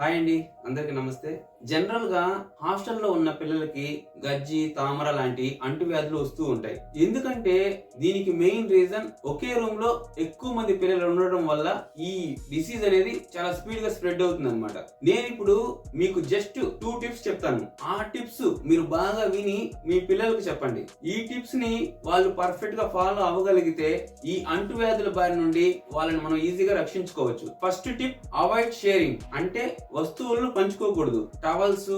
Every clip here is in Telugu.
హాయ్ అండి, అందరికీ నమస్తే. జనరల్ గా హాస్టల్లో ఉన్న పిల్లలకి గజ్జి, తామర లాంటి అంటువ్యాధులు వస్తూ ఉంటాయి. ఎందుకంటే దీనికి మెయిన్ రీజన్ ఒకే రూమ్ లో ఎక్కువ మంది పిల్లలు ఉండడం వల్ల ఈ డిసీజ్ అనేది చాలా స్పీడ్ గా స్ప్రెడ్ అవుతుంది అనమాట. నేను ఇప్పుడు మీకు జస్ట్ 2 టిప్స్ చెప్తాను. ఆ టిప్స్ మీరు బాగా విని మీ పిల్లలకు చెప్పండి. ఈ టిప్స్ ని వాళ్ళు పర్ఫెక్ట్ గా ఫాలో అవ్వగలిగితే ఈ అంటువ్యాధుల బారి నుండి వాళ్ళని మనం ఈజీగా రక్షించుకోవచ్చు. First tip, avoid sharing. అంటే వస్తువులను పంచుకోకూడదు. టవల్స్,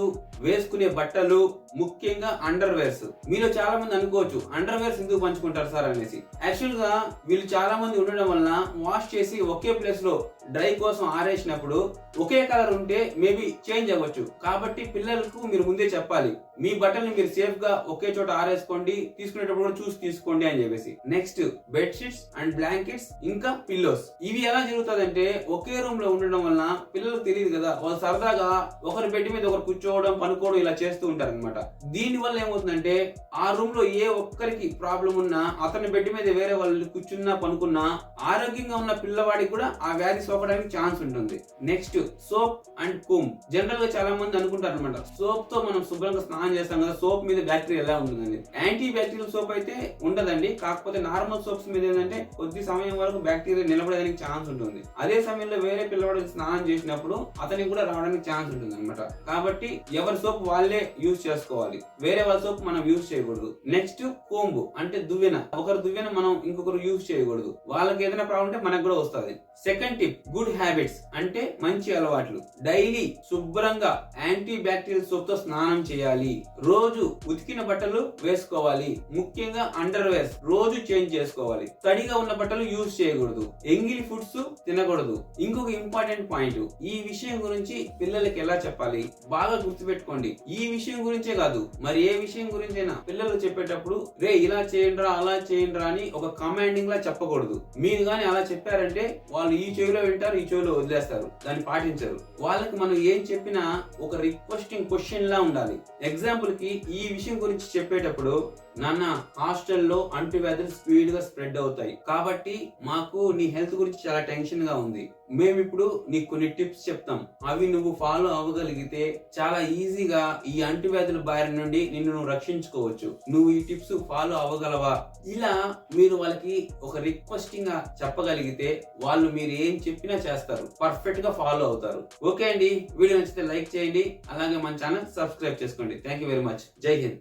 వేసుకునే బట్టలు, ముఖ్యంగా అండర్ వేర్స్. మీలో చాలా మంది అనుకోవచ్చు, అండర్ వేర్స్ ఎందుకు పంచుకుంటారు సార్ అనేసి. యాక్చువల్ గా వీళ్ళు చాలా మంది ఉండడం వలన వాష్ చేసి ఒకే ప్లేస్ లో డ్రై కోసం ఆరేసినప్పుడు ఒకే కలర్ ఉంటే మేబీ చేంజ్ అవ్వచ్చు. కాబట్టి పిల్లలకు మీరు ముందే చెప్పాలి, మీ బట్టల్ని మీరు సేఫ్ గా ఒకే చోట ఆరేసుకోండి, తీసుకునేటప్పుడు కూడా చూసి తీసుకోండి అని చెప్పేసి. నెక్స్ట్, బెడ్షీట్స్ అండ్ బ్లాంకెట్స్, ఇంకా పిల్లోస్. ఇవి ఎలా జరుగుతుందంటే ఒకే రూమ్ లో ఉండడం వలన పిల్లలకు తెలియదు కదా, వాళ్ళు సరదాగా ఒకరి బెడ్ మీద ఒకరు కూర్చోవడం, పనుకోవడం ఇలా చేస్తూ ఉంటారు అనమాట. దీని వల్ల ఏమవుతుందంటే ఆ రూమ్ లో ఏ ఒక్కరికి ప్రాబ్లం ఉన్నా, అతని బెడ్ మీద వేరే వాళ్ళు కూర్చున్నా పనుకున్నా ఆరోగ్యంగా ఉన్న పిల్లవాడికి కూడా ఆ వ్యాధి సోకడానికి ఛాన్స్ ఉంటుంది. Next, soap and Coombs. General గా చాలా మంది అనుకుంటారు అనమాట, సోప్ తో మనం శుభ్రంగా స్నానం చేస్తాం కదా, సోప్ మీద బ్యాక్టీరియా ఎలా ఉంటుందండి. యాంటీ బ్యాక్టీరియల్ సోప్ అయితే ఉండదండి. కాకపోతే నార్మల్ సోప్స్ మీద ఏంటంటే కొద్ది సమయం వరకు బ్యాక్టీరియా నిలబడడానికి ఛాన్స్ ఉంటుంది. అదే సమయంలో వేరే పిల్లవాడు స్నానం చేసినప్పుడు అతనికి కూడా రావడానికి ఛాన్స్ ఉంటుంది అనమాట. కాబట్టి ఎవరి సోప్ వాళ్ళే యూజ్ చేసుకోవాలి, వేరే వాళ్ళ సోప్ మనం యూజ్ చేయకూడదు. నెక్స్ట్, కోంబు అంటే దువ్వెన. ఒకరు దువ్వెన మనం ఇంకొకరు యూజ్ చేయకూడదు. వాళ్ళకి ఏదైనా ప్రాబ్లం ఉంటే మనకు కూడా వస్తుంది. సెకండ్ టిప్, గుడ్ హ్యాబిట్స్ అంటే మంచి అలవాట్లు. డైలీ శుభ్రంగా యాంటీ బ్యాక్టీరియల్ సోప్ తో స్నానం చేయాలి. రోజు ఉతికిన బట్టలు వేసుకోవాలి, ముఖ్యంగా అండర్ వేర్స్ రోజు చేంజ్ చేసుకోవాలి. తడిగా ఉన్న బట్టలు యూజ్ చేయకూడదు. ఎంగిలి ఫుడ్స్ తినకూడదు. ఇంకొక ఇంపార్టెంట్ పాయింట్, ఈ విషయం గురించి పిల్లలకి ఎలా చెప్పాలి బాగా గుర్తుపెట్టుకోండి. ఈ విషయం గురించే కాదు, మరి ఏ విషయం గురించైనా పిల్లలు చెప్పేటప్పుడు రే ఇలా చేయండిరా, అలా చేయండిరా అని ఒక కమాండింగ్ లా చెప్పకూడదు. మీరు గాని అలా చెప్పారంటే వాళ్ళు ఈ చెవిలో వింటారు, ఈ చెవిలో వదిలేస్తారు, దాన్ని పాటించరు. వాళ్ళకి మనం ఏం చెప్పినా ఒక రిక్వెస్టింగ్ క్వశ్చన్ లా ఉండాలి. ఎగ్జాంపుల్ కి ఈ విషయం గురించి చెప్పేటప్పుడు, నాన్న హాస్టల్లో అంటువ్యాధులు స్పీడ్ గా స్ప్రెడ్ అవుతాయి కాబట్టి మాకు నీ హెల్త్ గురించి చాలా టెన్షన్ గా ఉంది. మేము ఇప్పుడు నీకు కొన్ని టిప్స్ చెప్తాం, అవి నువ్వు ఫాలో అవ్వగలిగితే చాలా ఈజీగా ఈ అంటువ్యాధుల బారి నుండి నిన్ను నువ్వు రక్షించుకోవచ్చు. నువ్వు ఈ టిప్స్ ఫాలో అవ్వగలవా? ఇలా మీరు వాళ్ళకి ఒక రిక్వెస్టింగ్ గా చెప్పగలిగితే వాళ్ళు మీరు ఏం చెప్పినా చేస్తారు, పర్ఫెక్ట్ గా ఫాలో అవుతారు. ఓకే అండి, వీడియో నచ్చితే లైక్ చేయండి, అలాగే మన ఛానల్ సబ్స్క్రైబ్ చేసుకోండి. Thank you very much. జై హింద్.